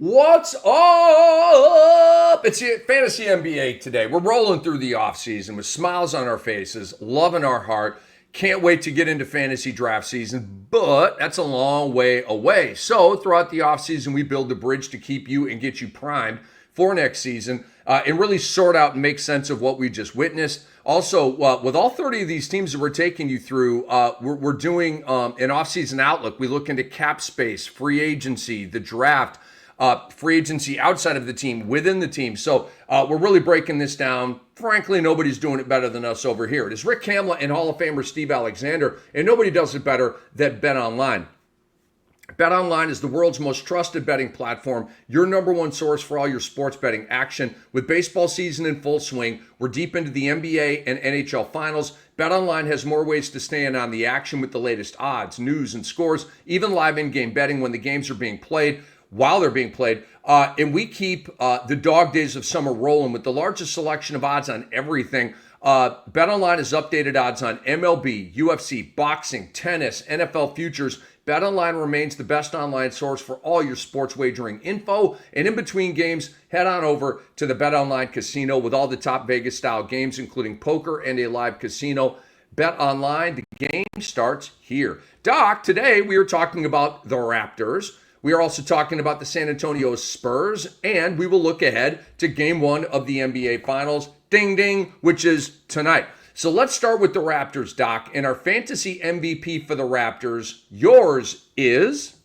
What's up? It's Fantasy NBA today. We're rolling through the offseason with smiles on our faces, love in our heart. Can't wait to get into fantasy draft season, but that's a long way away. So throughout the offseason, we build the bridge to keep you and get you primed for next season and really sort out and make sense of what we just witnessed. Also, with all 30 of these teams that we're taking you through, we're doing an offseason outlook. We look into cap space, free agency, the draft, free agency outside of the team, within the team. So we're really breaking this down. Frankly, nobody's doing it better than us over here. It is Rick Kamla and Hall of Famer Steve Alexander, and nobody does it better than BetOnline. BetOnline is the world's most trusted betting platform, your number one source for all your sports betting action. With baseball season in full swing, we're deep into the NBA and NHL finals. BetOnline has more ways to stay in on the action with the latest odds, news, and scores, even live in-game betting when the games are being played, while they're being played. And we keep the dog days of summer rolling with the largest selection of odds on everything. BetOnline has updated odds on MLB, UFC, boxing, tennis, NFL futures. BetOnline remains the best online source for all your sports wagering info. And in between games, head on over to the BetOnline casino with all the top Vegas-style games, including poker and a live casino. BetOnline, the game starts here. Doc, today we are talking about the Raptors. We are also talking about the San Antonio Spurs, and we will look ahead to game one of the NBA Finals, ding ding, which is tonight. So let's start with the Raptors, Doc, and our fantasy MVP for the Raptors. Yours is?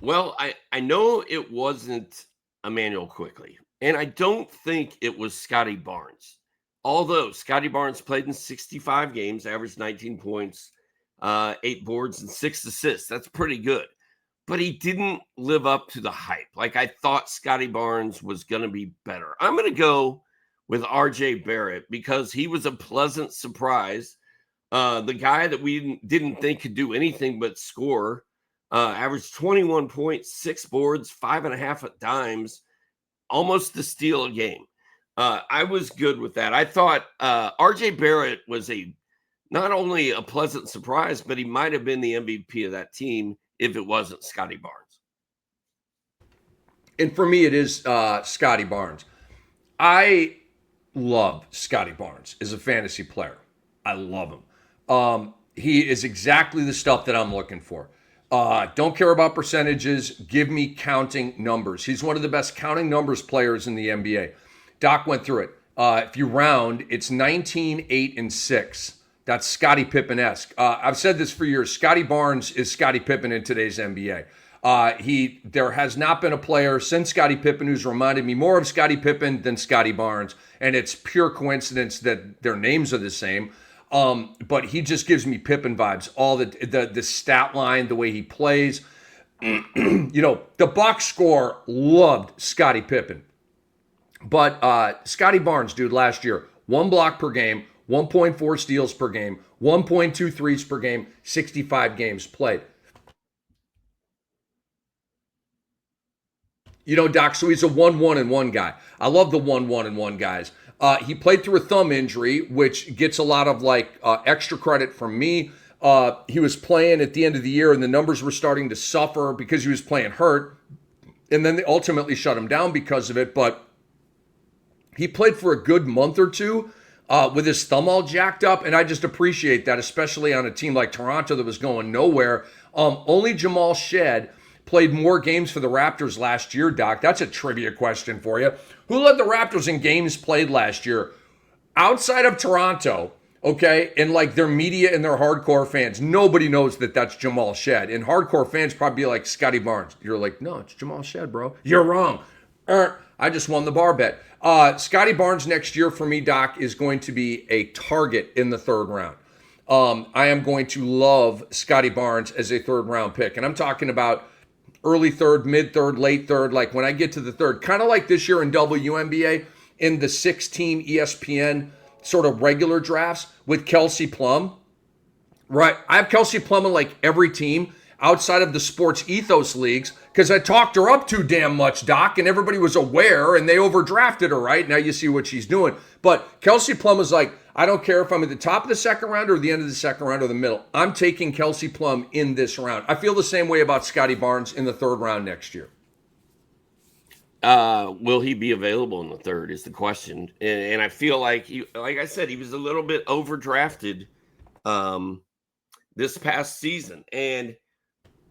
Well, I know it wasn't Emmanuel Quickly, and I don't think it was Scotty Barnes. Although Scotty Barnes played in 65 games, averaged 19 points, 8 boards, and 6 assists. That's pretty good. But he didn't live up to the hype. Like I thought Scotty Barnes was going to be better. I'm going to go with RJ Barrett because he was a pleasant surprise. The guy that we didn't think could do anything but score, averaged 21 points, 6 boards, 5.5 dimes, almost to steal a game. I was good with that. I thought RJ Barrett was not only a pleasant surprise, but he might have been the MVP of that team if it wasn't Scotty Barnes. And for me, it is Scotty Barnes. I love Scotty Barnes as a fantasy player. I love him. He is exactly the stuff that I'm looking for. Don't care about percentages. Give me counting numbers. He's one of the best counting numbers players in the NBA. Doc went through it. If you round, it's 19, 8, and 6. That's Scottie Pippen-esque. I've said this for years. Scotty Barnes is Scottie Pippen in today's NBA. There has not been a player since Scottie Pippen who's reminded me more of Scottie Pippen than Scotty Barnes, and it's pure coincidence that their names are the same. But he just gives me Pippen vibes. All the stat line, the way he plays. The box score loved Scottie Pippen, but Scotty Barnes, dude, last year 1 block per game, 1.4 steals per game, 1.2 threes per game, 65 games played. Doc, so he's a 1-1-1 guy. I love the 1-1-1 guys. He played through a thumb injury, which gets a lot of extra credit from me. He was playing at the end of the year, and the numbers were starting to suffer because he was playing hurt. And then they ultimately shut him down because of it. But he played for a good month or two with his thumb all jacked up, and I just appreciate that, especially on a team like Toronto that was going nowhere. Only Jamal Shead played more games for the Raptors last year, Doc. That's a trivia question for you. Who led the Raptors in games played last year? Outside of Toronto, okay, and their media and their hardcore fans, nobody knows that that's Jamal Shead. And hardcore fans probably be like, Scotty Barnes. You're like, no, it's Jamal Shead, bro. You're wrong. I just won the bar bet. Scotty Barnes next year for me, Doc, is going to be a target in the 3rd round. I am going to love Scotty Barnes as a 3rd round pick. And I'm talking about early 3rd, mid 3rd, late 3rd, like when I get to the 3rd, kind of like this year in WNBA in the 6-team ESPN sort of regular drafts with Kelsey Plum. Right. I have Kelsey Plum in every team outside of the sports ethos leagues because I talked her up too damn much, Doc, and everybody was aware and they overdrafted her, right? Now you see what she's doing. But Kelsey Plum is I don't care if I'm at the top of the second round or the end of the second round or the middle. I'm taking Kelsey Plum in this round. I feel the same way about Scotty Barnes in the third round next year. Will he be available in the third is the question. And I feel like, like I said, he was a little bit overdrafted this past season. And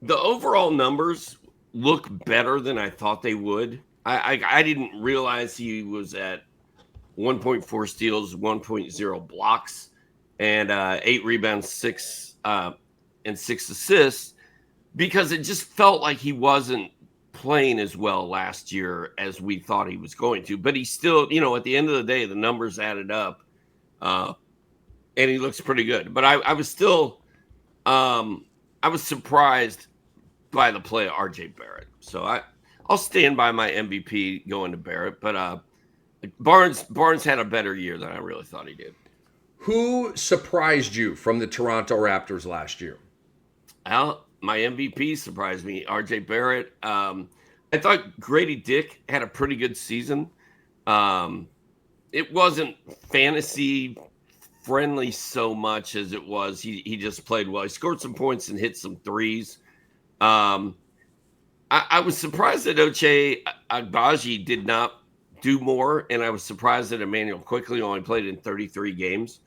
the overall numbers look better than I thought they would. I didn't realize he was at 1.4 steals, 1.0 blocks, and 8 rebounds, 6 and 6 assists, because it just felt like he wasn't playing as well last year as we thought he was going to. But he still, at the end of the day, the numbers added up, and he looks pretty good. But I was still, I was surprised by the play of RJ Barrett. So I'll stand by my MVP going to Barrett, but Barnes had a better year than I really thought he did. Who surprised you from the Toronto Raptors last year? Well, my MVP surprised me, RJ Barrett. I thought Grady Dick had a pretty good season. It wasn't fantasy friendly so much as it was he just played well. He scored some points and hit some threes. I was surprised that Ochai Agbaji did not do more, and I was surprised that Emmanuel Quickley only played in 33 games.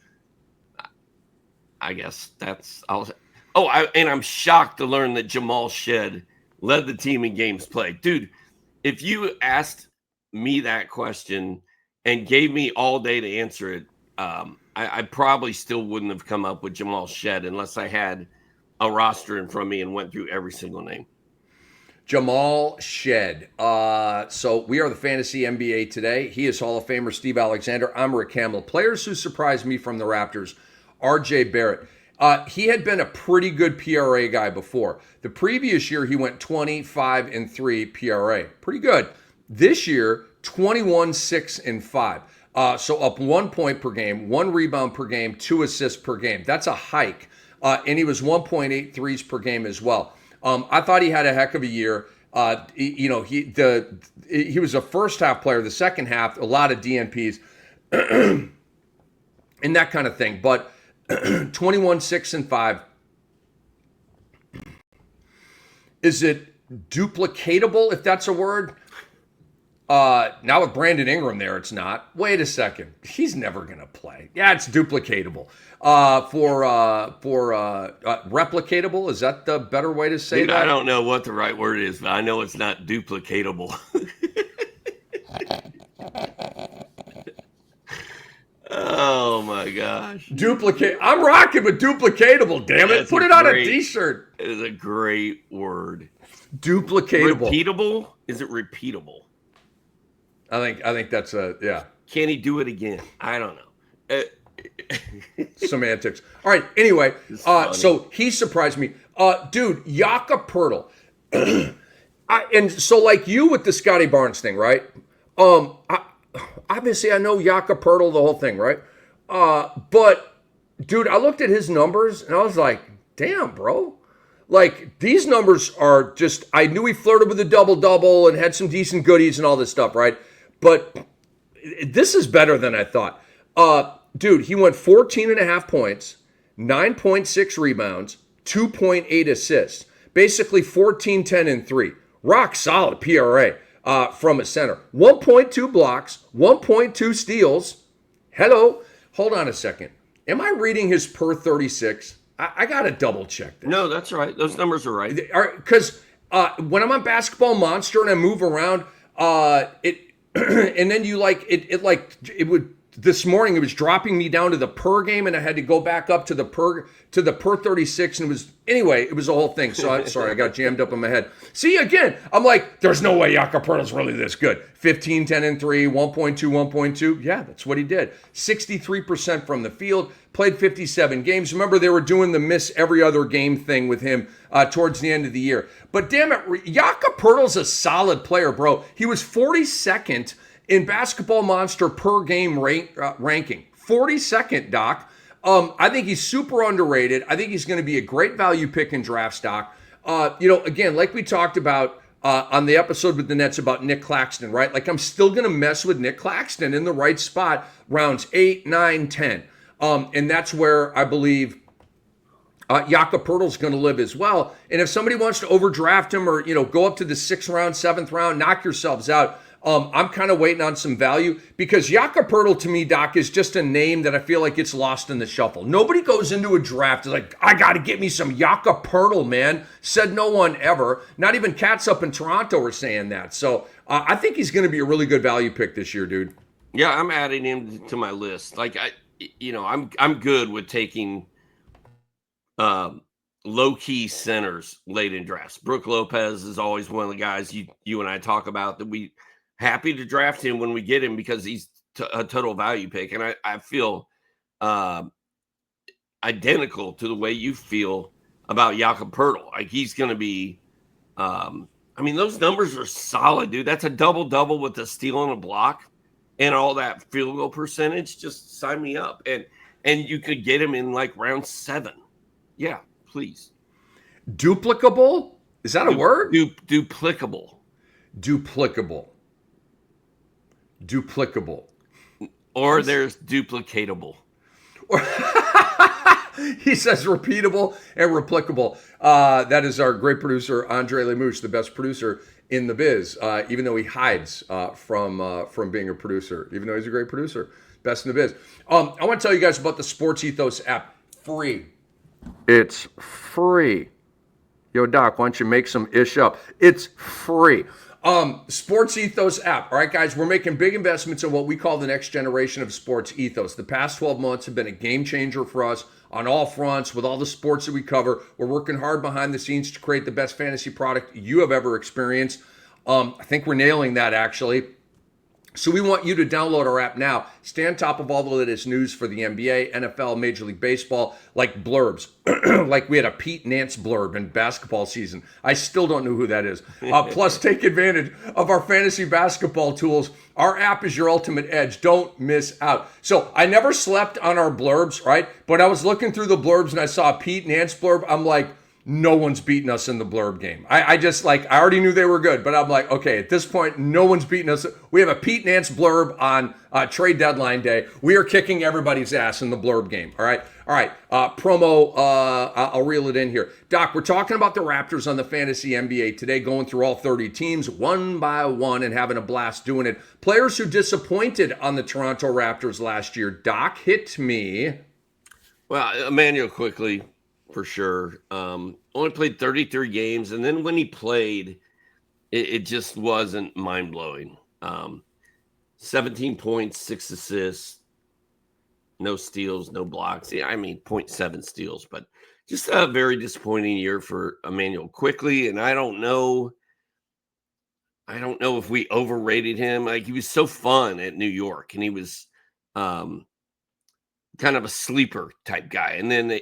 I guess that's all. And I'm shocked to learn that Jamal Shed led the team in games played. Dude, if you asked me that question and gave me all day to answer it, I probably still wouldn't have come up with Jamal Shed unless I had a roster in front of me and went through every single name. Jamal Shed. So we are the Fantasy NBA today. He is Hall of Famer Steve Alexander. I'm Rick Kamla. Players who surprised me from the Raptors, RJ Barrett. He had been a pretty good PRA guy before. The previous year, he went 25-3 PRA. Pretty good. This year, 21-6-5. So up 1 point per game, 1 rebound per game, 2 assists per game. That's a hike. And he was 1.8 threes per game as well. I thought he had a heck of a year. He was a first half player. The second half, a lot of DNPs and that kind of thing. But 21-6-5. Is it duplicatable, if that's a word? Now with Brandon Ingram there, it's not. Wait a second. He's never going to play. Yeah, it's duplicatable. For replicatable, is that the better way to say Dude, that? I don't know what the right word is, but I know it's not duplicatable. Oh my gosh. I'm rocking with duplicatable, damn it. That's Put it on a t-shirt. It is a great word. Duplicatable. Repeatable? Is it repeatable? I think that's yeah. Can he do it again? I don't know. Semantics. All right. Anyway, so he surprised me. Dude, Jakob Poeltl. And so like you with the Scotty Barnes thing, right? Obviously I know Jakob Poeltl, the whole thing, right? But dude, I looked at his numbers and I was like, damn, bro. Like, these numbers are just, I knew he flirted with a double-double and had some decent goodies and all this stuff, right? But this is better than I thought. Dude, he went 14.5 points, 9.6 rebounds, 2.8 assists. Basically 14, 10, and 3. Rock solid PRA from a center. 1.2 blocks, 1.2 steals. Hello. Hold on a second. Am I reading his per 36? I got to double check this. No, that's right. Those numbers are right. Because when I'm on Basketball Monster and I move around, and then you it would. This morning it was dropping me down to the per game, and I had to go back up to the per 36, and it was a whole thing. So I'm sorry, I got jammed up in my head. See, again, I'm like, there's no way Jakob Poeltl's really this good. 15, 10, and 3, 1.2, 1.2. Yeah, that's what he did. 63% from the field, played 57 games. Remember, they were doing the miss every other game thing with him towards the end of the year. But damn it, Jakob Poeltl's a solid player, bro. He was 42nd in Basketball Monster per game ranking. 42nd, Doc. I think he's super underrated. I think he's going to be a great value pick in draft stock. Again, like we talked about on the episode with the Nets about Nick Claxton, right? Like, I'm still going to mess with Nick Claxton in the right spot, rounds 8, 9, 10. And that's where I believe Jakob Poeltl's going to live as well. And if somebody wants to overdraft him or, go up to the 6th round, 7th round, knock yourselves out. I'm kind of waiting on some value because Jakob Poeltl to me, Doc, is just a name that I feel like gets lost in the shuffle. Nobody goes into a draft like, I got to get me some Jakob Poeltl, man. Said no one ever. Not even cats up in Toronto are saying that. So I think he's going to be a really good value pick this year, dude. Yeah, I'm adding him to my list. Like I'm good with taking low-key centers late in drafts. Brook Lopez is always one of the guys you and I talk about that we happy to draft him when we get him because he's a total value pick. And I feel identical to the way you feel about Jakob Poeltl. Like he's going to be those numbers are solid, dude. That's a double-double with a steal and a block and all that field goal percentage. Just sign me up. And you could get him in like round 7. Yeah, please. Duplicable? Is that a word? Duplicable. Or there's duplicatable. He says repeatable and replicable. That is our great producer, Andre Lemouche, the best producer in the biz, even though he hides from being a producer, even though he's a great producer. Best in the biz. I want to tell you guys about the Sports Ethos app. Free. It's free. Yo, Doc, why don't you make some ish up? It's free. Sports Ethos app. All right, guys, we're making big investments in what we call the next generation of sports ethos. The past 12 months have been a game changer for us on all fronts with all the sports that we cover. We're working hard behind the scenes to create the best fantasy product you have ever experienced. I think we're nailing that, actually. So we want you to download our app now. Stay on top of all the latest news for the NBA, NFL, Major League Baseball, like blurbs. Like we had a Pete Nance blurb in basketball season. I still don't know who that is. Plus, take advantage of our fantasy basketball tools. Our app is your ultimate edge. Don't miss out. So I never slept on our blurbs, right? But I was looking through the blurbs and I saw a Pete Nance blurb. I'm like, no one's beating us in the blurb game. I already knew they were good, but I'm like, okay, at this point, no one's beating us. We have a Pete Nance blurb on trade deadline day. We are kicking everybody's ass in the blurb game. All right. Promo, I'll reel it in here. Doc, we're talking about the Raptors on the Fantasy NBA today, going through all 30 teams one by one and having a blast doing it. Players who disappointed on the Toronto Raptors last year. Doc, hit me. Well, Emmanuel quickly. For sure. Only played 33 games. And then when he played, it just wasn't mind-blowing. 17 points, 6 assists, no steals, no blocks. Yeah, 0.7 steals. But just a very disappointing year for Emmanuel quickly. And I don't know if we overrated him. Like, he was so fun at New York. And he was kind of a sleeper type guy. And then,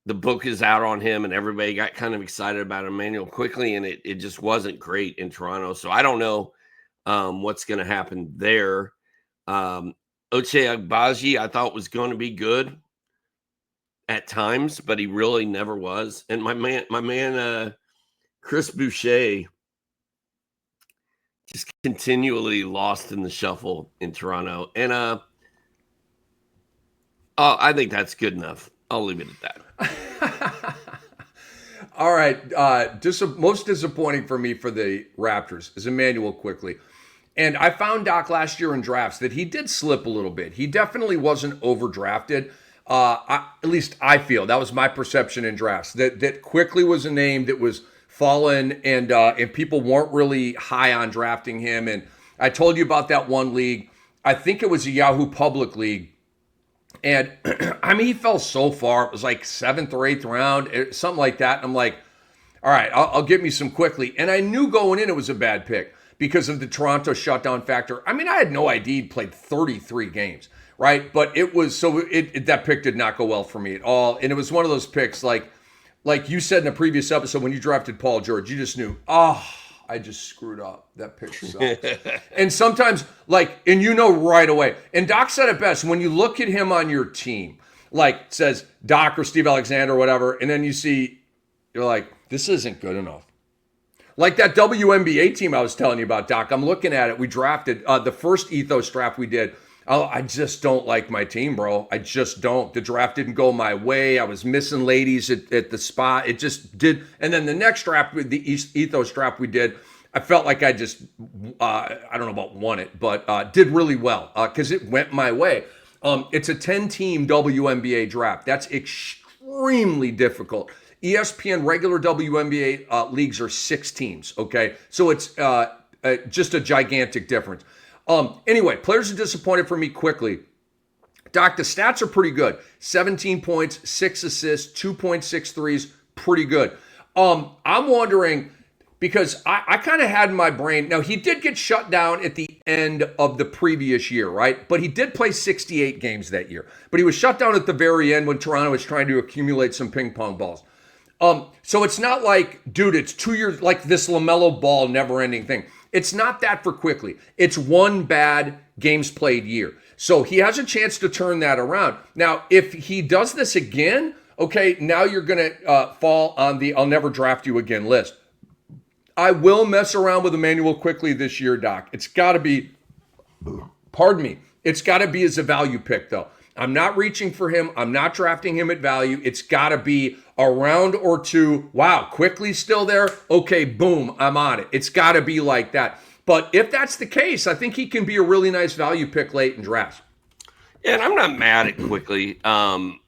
the book is out on him and everybody got kind of excited about Emmanuel quickly, and it just wasn't great in Toronto. So I don't know what's going to happen there. Ochai Agbaji, I thought was going to be good at times, but he really never was. And my man, Chris Boucher just continually lost in the shuffle in Toronto. And I think that's good enough. I'll leave it at that. All right. Most disappointing for me for the Raptors is Emmanuel quickly. And I found, Doc, last year in drafts that he did slip a little bit. He definitely wasn't overdrafted. At least I feel. That was my perception in drafts. That quickly was a name that was fallen and people weren't really high on drafting him. And I told you about that one league. I think it was a Yahoo Public League. And he fell so far. It was like 7th or 8th round, something like that. And I'm like, all right, I'll get me some quickly. And I knew going in it was a bad pick because of the Toronto shutdown factor. I had no idea he'd played 33 games, right? But it was that pick did not go well for me at all. And it was one of those picks like you said in a previous episode when you drafted Paul George, you just knew, I just screwed up. That pick sucks. And sometimes, right away. And Doc said it best. When you look at him on your team, like says Doc or Steve Alexander or whatever, and then you're like, this isn't good enough. Like that WNBA team I was telling you about, Doc. I'm looking at it. We drafted the first Ethos draft we did. I just don't like my team, bro. I just don't. The draft didn't go my way. I was missing ladies at the spot. It just did. And then the next draft, with the Ethos draft we did, I felt like I just, I don't know about won it, but did really well because it went my way. It's a 10-team WNBA draft. That's extremely difficult. ESPN regular WNBA leagues are 6 teams, okay? So it's just a gigantic difference. Anyway, players are disappointed for me quickly. Doc, the stats are pretty good. 17 points, 6 assists, 2.6 threes, pretty good. I'm wondering, because I kind of had in my brain, now he did get shut down at the end of the previous year, right? But he did play 68 games that year. But he was shut down at the very end when Toronto was trying to accumulate some ping pong balls. So it's not like, dude, it's 2 years, like this LaMelo Ball never-ending thing. It's not that for quickly. It's one bad games played year. So he has a chance to turn that around. Now, if he does this again, okay, now you're going to fall on the I'll never draft you again list. I will mess around with Emmanuel quickly this year, Doc. It's got to be, pardon me, it's got to be as a value pick, though. I'm not reaching for him. I'm not drafting him at value. It's got to be a round or two. Wow, quickly still there? Okay, boom, I'm on it. It's got to be like that. But if that's the case, I think he can be a really nice value pick late in drafts. Yeah, and I'm not mad at quickly. I'm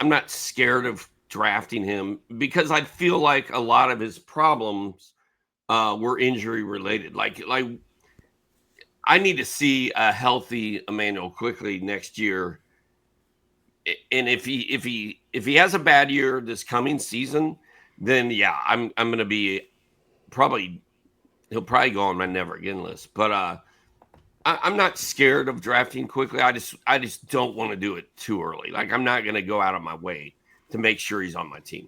not scared of drafting him because I feel like a lot of his problems were injury related. Like I need to see a healthy Emmanuel quickly next year. And if he has a bad year this coming season, then yeah, I'm going to be he'll probably go on my never again list. But I'm not scared of drafting quickly. I just don't want to do it too early. Like I'm not going to go out of my way to make sure he's on my team.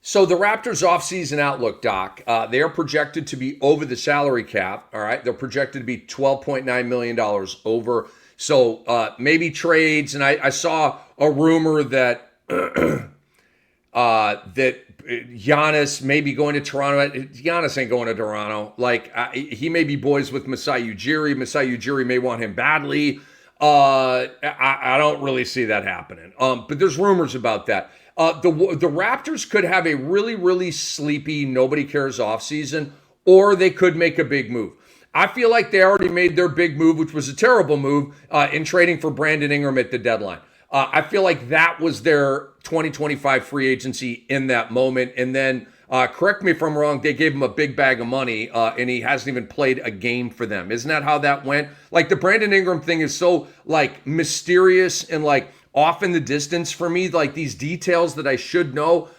So the Raptors offseason outlook, Doc, they are projected to be over the salary cap. All right, they're projected to be $12.9 million over. So maybe trades, and I saw a rumor that that Giannis may be going to Toronto. Giannis ain't going to Toronto. Like he may be boys with Masai Ujiri. Masai Ujiri may want him badly. I don't really see that happening. But there's rumors about that. The Raptors could have a really, really sleepy, nobody cares offseason, or they could make a big move. I feel like they already made their big move, which was a terrible move, in trading for Brandon Ingram at the deadline. I feel like that was their 2025 free agency in that moment. And then, correct me if I'm wrong, they gave him a big bag of money, and he hasn't even played a game for them. Isn't that how that went? Like the Brandon Ingram thing is so like mysterious and like off in the distance for me. Like these details that I should know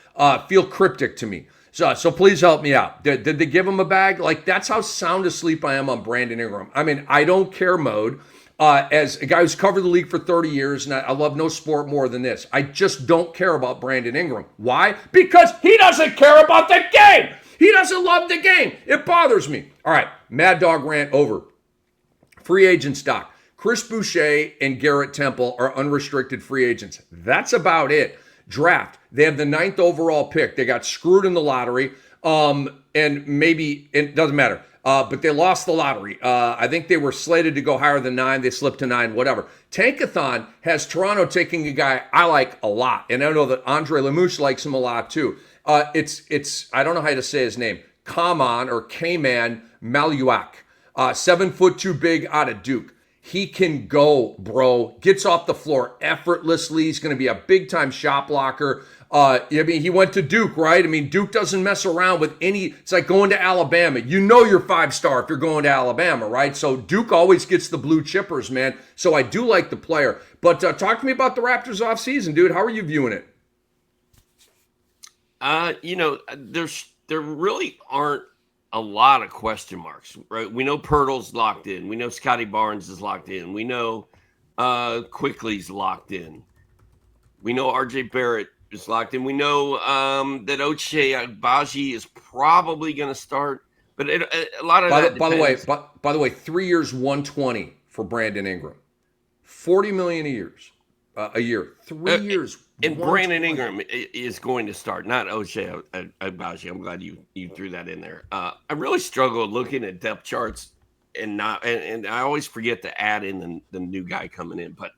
feel cryptic to me. So please help me out. Did they give him a bag? Like that's how sound asleep I am on Brandon Ingram. I mean, I don't care mode. As a guy who's covered the league for 30 years, and I love no sport more than this, I just don't care about Brandon Ingram. Why? Because he doesn't care about the game. He doesn't love the game. It bothers me. All right, Mad Dog rant over. Free agent stock. Chris Boucher and Garrett Temple are unrestricted free agents. That's about it. Draft. They have the 9th overall pick. They got screwed in the lottery. And maybe it doesn't matter. But they lost the lottery. I think they were slated to go higher than 9. They slipped to 9, whatever. Tankathon has Toronto taking a guy I like a lot. And I know that Andre Lemouche likes him a lot too. It's I don't know how to say his name. Kaman or Kman Maluak. 7 foot too big out of Duke. He can go, bro. Gets off the floor effortlessly. He's going to be a big-time shot blocker. I mean, he went to Duke, right? I mean, Duke doesn't mess around with any. It's like going to Alabama. You know you're 5-star if you're going to Alabama, right? So Duke always gets the blue chippers, man. So I do like the player. But talk to me about the Raptors offseason, dude. How are you viewing it? There really aren't a lot of question marks, right? We know Pirtle's locked in. We know Scotty Barnes is locked in. We know Quickly's locked in. We know RJ Barrett is locked in. We know that Ochai Agbaji is probably going to start, but a lot of by the way, 3 years, 120 for Brandon Ingram, $40 million a year, 3 years. And Brandon Ingram is going to start, not Ochai Agbaji. I'm glad you threw that in there. I really struggle looking at depth charts and I always forget to add in the new guy coming in, but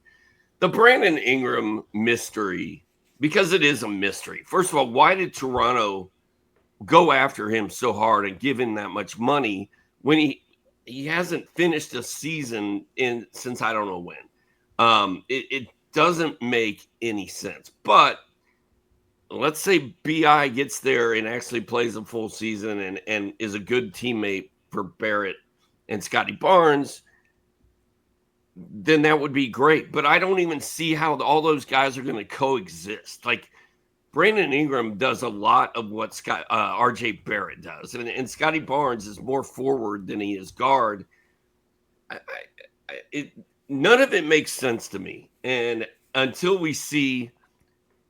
the Brandon Ingram mystery, because it is a mystery. First of all, why did Toronto go after him so hard and give him that much money when he hasn't finished a season since I don't know when? It doesn't make any sense. But let's say BI gets there and actually plays a full season and is a good teammate for Barrett and Scotty Barnes, then that would be great. But I don't even see how all those guys are going to coexist. Like, Brandon Ingram does a lot of what RJ Barrett does. And Scotty Barnes is more forward than he is guard. None of it makes sense to me. And until we see,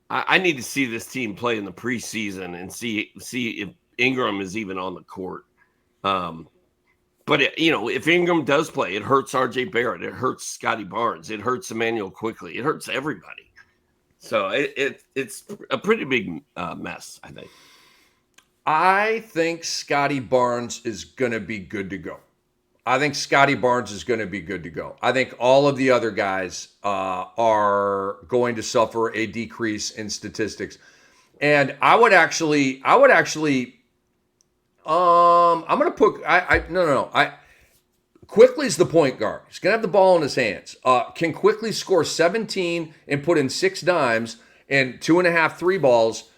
I need to see this team play in the preseason and see if Ingram is even on the court. But if Ingram does play, it hurts RJ Barrett. It hurts Scotty Barnes. It hurts Emmanuel Quickly. It hurts everybody. So it's a pretty big mess, I think. I think Scotty Barnes is going to be good to go. I think all of the other guys are going to suffer a decrease in statistics. And I'm going to put, Quickly's the point guard. He's going to have the ball in his hands. Can Quickly score 17 and put in 6 dimes and 2.5 3 balls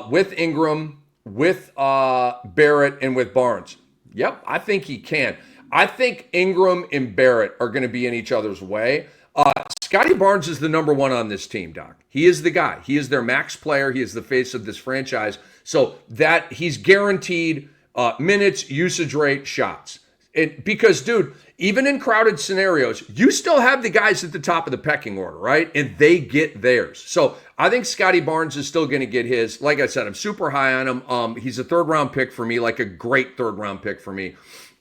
with Ingram, with Barrett, and with Barnes? Yep, I think he can. I think Ingram and Barrett are going to be in each other's way. Scotty Barnes is the number one on this team, Doc. He is the guy. He is their max player. He is the face of this franchise. So that he's guaranteed minutes, usage rate, shots. Because, dude, even in crowded scenarios, you still have the guys at the top of the pecking order, right? And they get theirs. So I think Scotty Barnes is still going to get his. Like I said, I'm super high on him. He's a third-round pick for me, like a great third-round pick for me.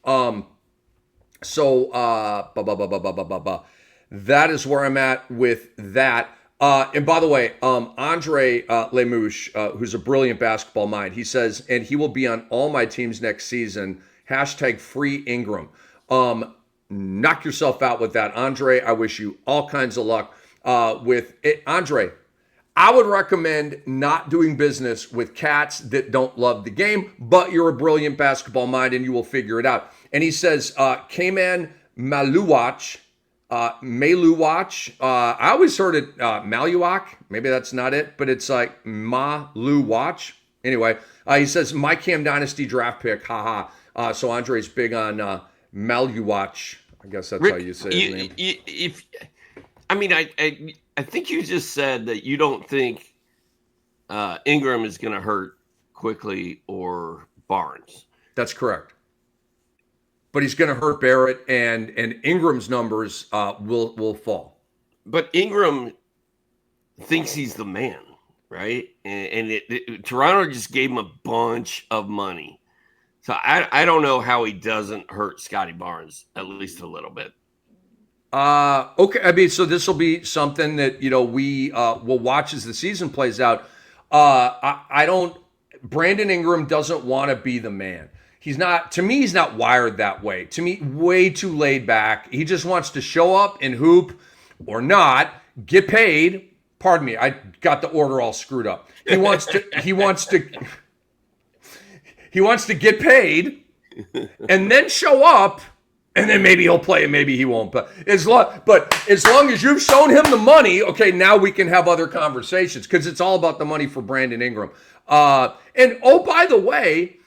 That is where I'm at with that. And by the way, Andre Lemouche, who's a brilliant basketball mind, he says, and he will be on all my teams next season, #free Ingram. Knock yourself out with that, Andre. I wish you all kinds of luck with it. Andre, I would recommend not doing business with cats that don't love the game, but you're a brilliant basketball mind and you will figure it out. And he says, Cayman Maluwach, I always heard it Maluwach. Maybe that's not it, but it's like Maluwach. Anyway, he says, my Cam Dynasty draft pick, haha. So Andre's big on Maluwach. I guess that's Rick, how you say his name. I think you just said that you don't think Ingram is going to hurt Quickly or Barnes. That's correct. But he's going to hurt Barrett, and Ingram's numbers will fall. But Ingram thinks he's the man, right? And Toronto just gave him a bunch of money. So I don't know how he doesn't hurt Scotty Barnes, at least a little bit. Okay. So this will be something that, we will watch as the season plays out. Brandon Ingram doesn't want to be the man. He's not wired that way. To me, way too laid back. He just wants to show up and hoop or not, get paid. Pardon me, I got the order all screwed up. He wants to get paid and then show up, and then maybe he'll play and maybe he won't. But as long as you've shown him the money, okay, now we can have other conversations, because it's all about the money for Brandon Ingram. And by the way,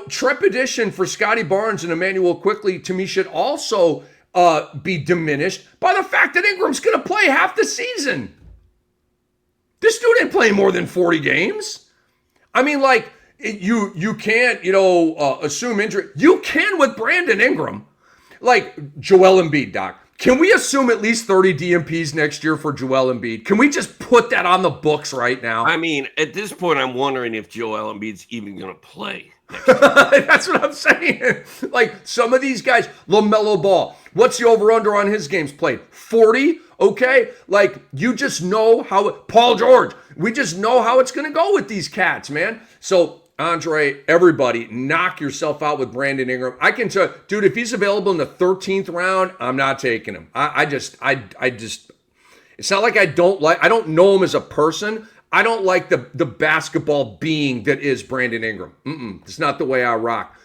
trepidation for Scotty Barnes and Emmanuel Quickly, to me, should also be diminished by the fact that Ingram's going to play half the season. This dude ain't playing more than 40 games. I mean, like, you can't, assume injury. You can with Brandon Ingram. Like Joel Embiid, Doc. Can we assume at least 30 DMPs next year for Joel Embiid? Can we just put that on the books right now? I mean, at this point, I'm wondering if Joel Embiid's even going to play. That's what I'm saying. Like, some of these guys, LaMelo Ball, what's the over-under on his games played? 40? Okay? Like, you just know how Paul George, we just know how it's going to go with these cats, man. So, Andre, everybody, knock yourself out with Brandon Ingram. I can tell, dude, if he's available in the 13th round, I'm not taking him. I just, it's not like I don't know him as a person. I don't like the basketball being that is Brandon Ingram. It's not the way I rock.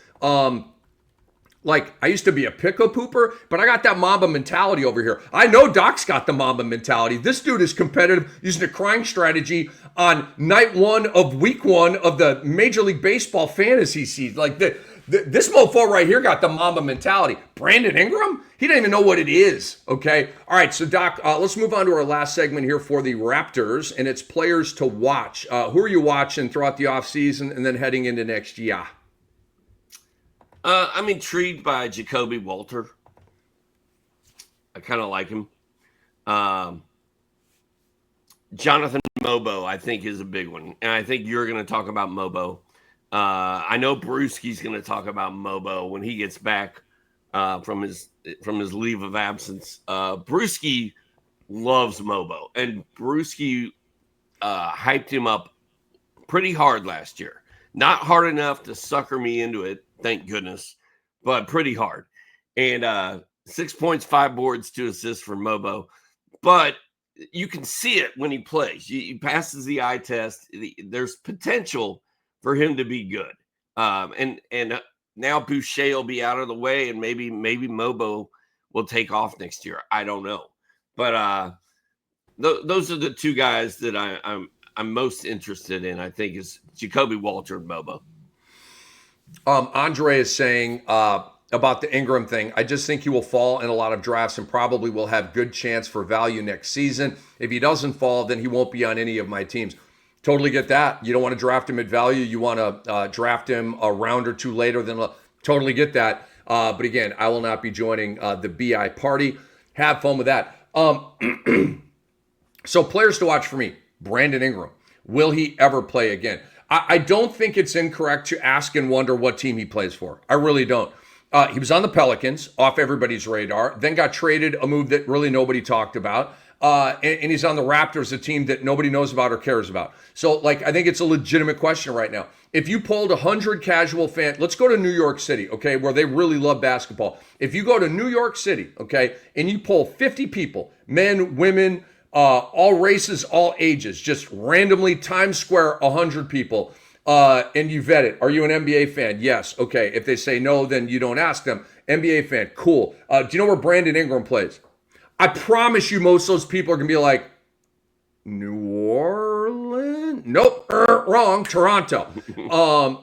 Like, I used to be a pickle pooper, but I got that Mamba mentality over here. I know Doc's got the Mamba mentality. This dude is competitive, using a crying strategy on night one of week one of the Major League Baseball fantasy season. Like, this mofo right here got the Mamba mentality. Brandon Ingram? He didn't even know what it is, okay? All right, so Doc, let's move on to our last segment here for the Raptors, and it's players to watch. Who are you watching throughout the offseason and then heading into next year? I'm intrigued by Jacoby Walter. I kind of like him. Jonathan Mobo, I think, is a big one. And I think you're going to talk about Mobo. I know Brewski's going to talk about Mobo when he gets back from his leave of absence. Brewski loves Mobo. And Brewski hyped him up pretty hard last year. Not hard enough to sucker me into it, thank goodness, but pretty hard. And 6 points, 5 boards, 2 assists for Mobo. But you can see it when he plays. He passes the eye test. There's potential for him to be good. And now Boucher will be out of the way, and maybe Mobo will take off next year. I don't know. But those are the two guys that I'm most interested in, I think, is Jacoby Walter and Mobo. Andre is saying about the Ingram thing, I just think he will fall in a lot of drafts and probably will have good chance for value next season. If he doesn't fall, then he won't be on any of my teams. Totally get that. You don't want to draft him at value. You want to draft him a round or two later. Totally get that. But again, I will not be joining the BI party. Have fun with that. So players to watch for me. Brandon Ingram. Will he ever play again? I don't think it's incorrect to ask and wonder what team he plays for. I really don't. He was on the Pelicans, off everybody's radar, then got traded, a move that really nobody talked about. And he's on the Raptors, a team that nobody knows about or cares about. So, I think it's a legitimate question right now. If you polled 100 casual fans, let's go to New York City, okay, where they really love basketball. If you go to New York City, okay, and you poll 50 people, men, women, all races, all ages, just randomly Times Square, 100 people, and you vet it. Are you an NBA fan? Yes. Okay. If they say no, then you don't ask them. NBA fan. Cool. Do you know where Brandon Ingram plays? I promise you most of those people are going to be like, New Orleans? Nope. Wrong. Toronto.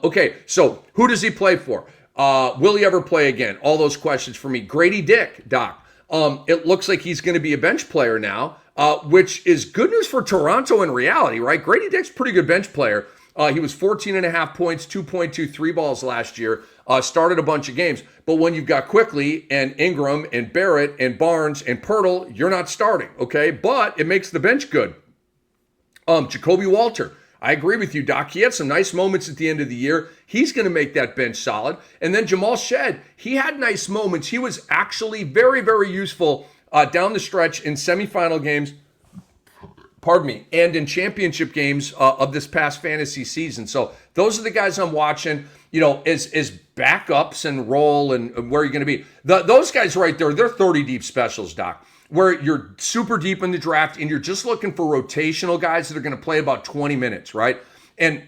Okay. So who does he play for? Will he ever play again? All those questions for me. Grady Dick, Doc. It looks like he's going to be a bench player now, which is good news for Toronto in reality, right? Grady Dick's a pretty good bench player. He was 14.5 points, 2.2 3 balls last year, started a bunch of games. But when you've got Quickly and Ingram and Barrett and Barnes and Pirtle, you're not starting, okay? But it makes the bench good. Jacoby Walter, I agree with you, Doc. He had some nice moments at the end of the year. He's going to make that bench solid. And then Jamal Shed, he had nice moments. He was actually very, very useful down the stretch in semifinal games, and in championship games of this past fantasy season. So those are the guys I'm watching, as backups and role and where you're going to be. Those guys right there, they're 30 deep specials, Doc, where you're super deep in the draft and you're just looking for rotational guys that are going to play about 20 minutes, right? And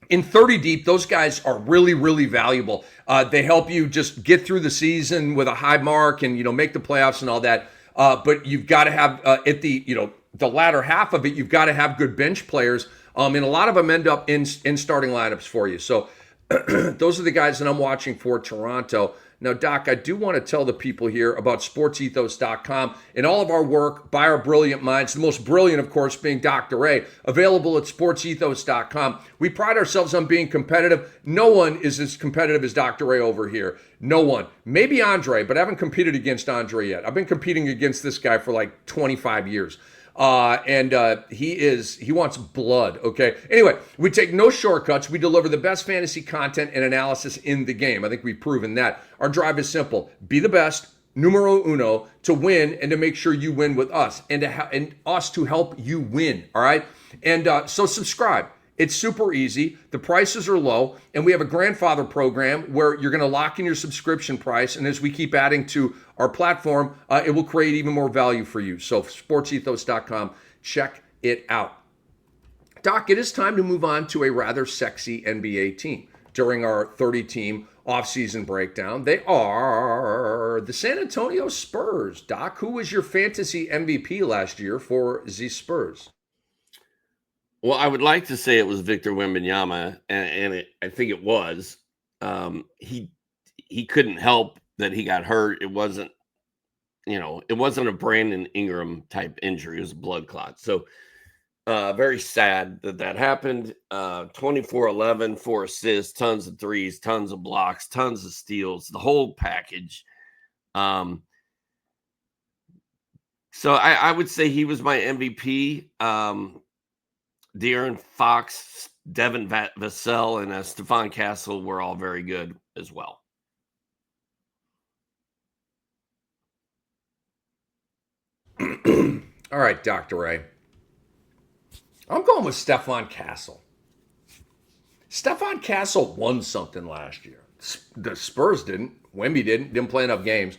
in 30 deep, those guys are really, really valuable. They help you just get through the season with a high mark and, make the playoffs and all that. But you've got to have the latter half of it, you've got to have good bench players. And a lot of them end up in starting lineups for you. So those are the guys that I'm watching for Toronto. Now, Doc, I do want to tell the people here about sportsethos.com and all of our work by our brilliant minds, the most brilliant, of course, being Dr. A, available at sportsethos.com. We pride ourselves on being competitive. No one is as competitive as Dr. A over here. No one. Maybe Andre, but I haven't competed against Andre yet. I've been competing against this guy for like 25 years. He wants blood, okay? Anyway, we take no shortcuts. We deliver the best fantasy content and analysis in the game. I think we've proven that. Our drive is simple. Be the best, numero uno, to win and to make sure you win with us and us to help you win, all right? And so subscribe. It's super easy. The prices are low, and we have a grandfather program where you're going to lock in your subscription price. And as we keep adding to our platform, it will create even more value for you. So sportsethos.com, check it out. Doc, it is time to move on to a rather sexy NBA team. During our 30-team offseason breakdown, they are the San Antonio Spurs. Doc, who was your fantasy MVP last year for the Spurs? Well, I would like to say it was Victor Wembanyama, and I think it was. He couldn't help that he got hurt. It wasn't a Brandon Ingram type injury. It was a blood clot. So very sad that happened. 24-11, 4 assists, tons of threes, tons of blocks, tons of steals, the whole package. So I would say he was my MVP. De'Aaron Fox, Devin Vassell, and Stephon Castle were all very good as well. All right, Dr. Ray. I'm going with Stephon Castle. Stephon Castle won something last year. The Spurs didn't. Wemby didn't play enough games.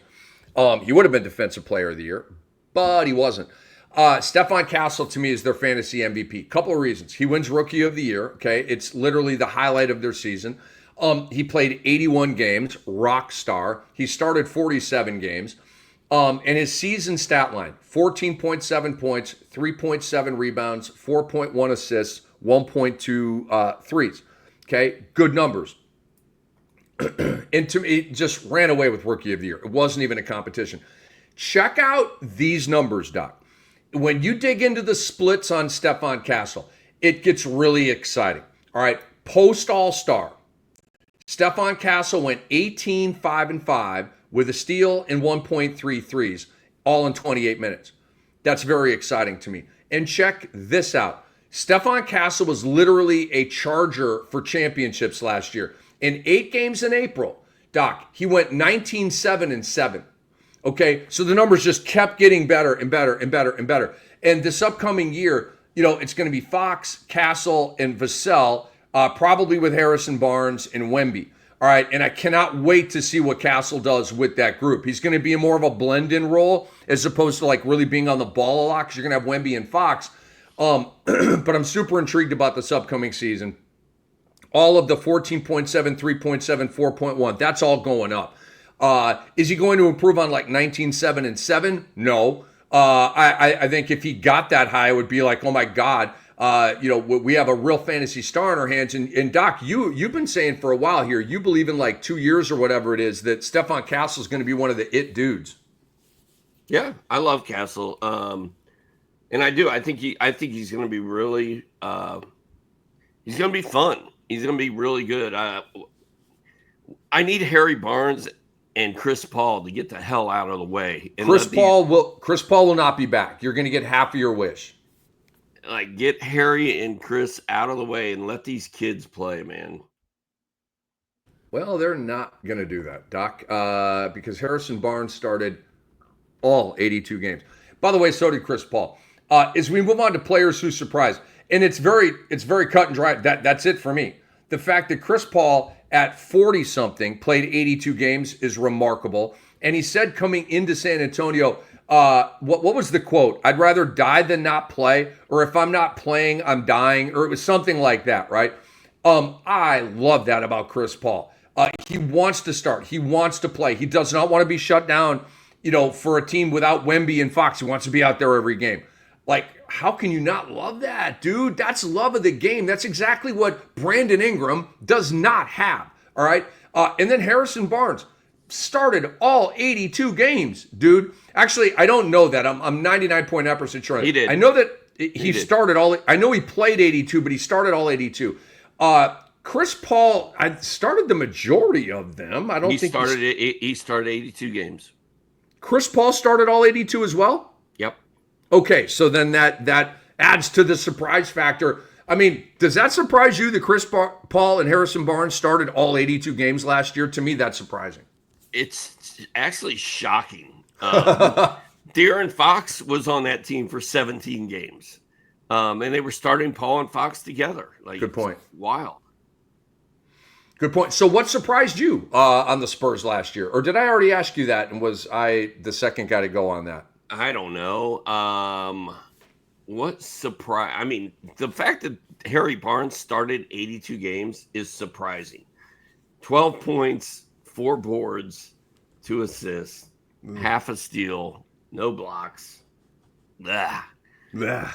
He would have been Defensive Player of the Year, but he wasn't. Stephon Castle, to me, is their fantasy MVP. Couple of reasons. He wins Rookie of the Year, okay? It's literally the highlight of their season. He played 81 games, rock star. He started 47 games. And his season stat line, 14.7 points, 3.7 rebounds, 4.1 assists, 1.2 threes. Okay, good numbers. And to me, it just ran away with Rookie of the Year. It wasn't even a competition. Check out these numbers, Doc. When you dig into the splits on Stephon Castle, it gets really exciting. All right, post All-Star, Stephon Castle went 18, 5, and 5 with a steal and 1.3 threes, all in 28 minutes. That's very exciting to me. And check this out. Stephon Castle was literally a charger for championships last year. In 8 games in April, Doc, he went 19, 7, and 7. Okay, so the numbers just kept getting better and better and better and better. And this upcoming year, it's going to be Fox, Castle, and Vassell, probably with Harrison Barnes and Wemby. All right, and I cannot wait to see what Castle does with that group. He's going to be more of a blend-in role as opposed to like really being on the ball a lot because you're going to have Wemby and Fox. But I'm super intrigued about this upcoming season. All of the 14.7, 3.7, 4.1, that's all going up. Is he going to improve on like 19, 7, and 7? No. I think if he got that high, it would be like, oh my God, we have a real fantasy star in our hands. And Doc, you've been saying for a while here, you believe in like 2 years or whatever it is that Stephon Castle is going to be one of the it dudes. Yeah, I love Castle. And I do. I think he's going to be really, he's going to be fun. He's going to be really good. I need Harry Barnes and Chris Paul to get the hell out of the way. And Chris Paul will not be back. You're going to get half of your wish. Like, get Harry and Chris out of the way and let these kids play, man. Well, they're not going to do that, Doc, because Harrison Barnes started all 82 games. By the way, so did Chris Paul. As we move on to players who surprised, and it's very cut and dry. That's it for me. The fact that Chris Paul at 40-something played 82 games is remarkable. And he said coming into San Antonio, what was the quote? I'd rather die than not play, or if I'm not playing, I'm dying, or it was something like that, right? I love that about Chris Paul. He wants to start. He wants to play. He does not want to be shut down, for a team without Wemby and Fox. He wants to be out there every game. Like, how can you not love that, dude? That's love of the game. That's exactly what Brandon Ingram does not have, all right? And then Harrison Barnes started all 82 games, dude. Actually, I don't know that. I'm 99.9% sure. He did. I know that he started all. I know he played 82, but he started all 82. Chris Paul, I started the majority of them. I don't think he started 82 games. Chris Paul started all 82 as well? Yep. Okay, so then that adds to the surprise factor. I mean, does that surprise you that Chris Paul and Harrison Barnes started all 82 games last year? To me, that's surprising. It's actually shocking. De'Aaron Fox was on that team for 17 games. And they were starting Paul and Fox together. Like, Good point. Wild. Good point. So what surprised you on the Spurs last year? Or did I already ask you that, and was I the second guy to go on that? I don't know. What surprise? I mean, the fact that Harry Barnes started 82 games is surprising. 12 points, 4 boards, 2 assists, half a steal, no blocks. Ugh. Yeah.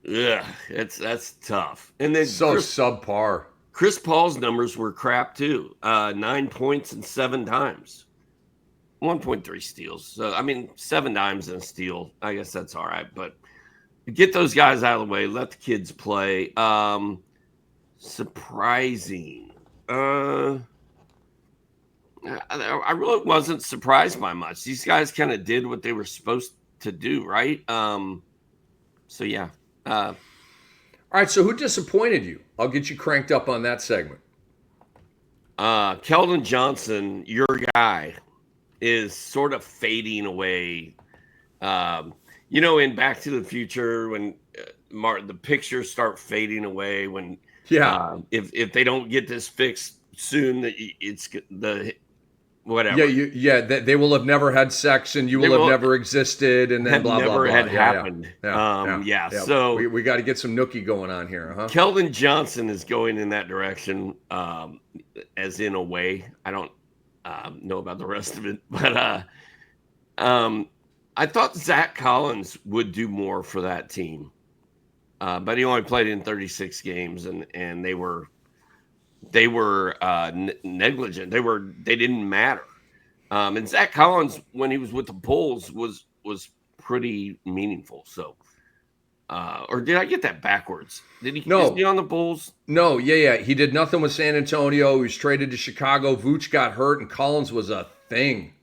Ugh. That's tough. And then So subpar. Chris Paul's numbers were crap too. 9 points and 7 dimes. 1.3 steals. So, I mean, 7 dimes and a steal. I guess that's all right. But get those guys out of the way. Let the kids play. Surprising. I really wasn't surprised by much. These guys kind of did what they were supposed to do, right? So, yeah. All right, so who disappointed you? I'll get you cranked up on that segment. Keldon Johnson, your guy, is sort of fading away. In Back to the Future, when the pictures start fading away, when if they don't get this fixed soon, that it's the whatever. They will have never had sex, and you will have never existed, and then blah blah blah. Never had happened. So we got to get some nookie going on here, huh? Keldon Johnson is going in that direction, as in a way. I don't know about the rest of it, but I thought Zach Collins would do more for that team, but he only played in 36 games, and they were negligent. They didn't matter. And Zach Collins, when he was with the Bulls, was pretty meaningful. So, or did I get that backwards? No. Is he on the Bulls? No, he did nothing with San Antonio. He was traded to Chicago. Vooch got hurt, and Collins was a thing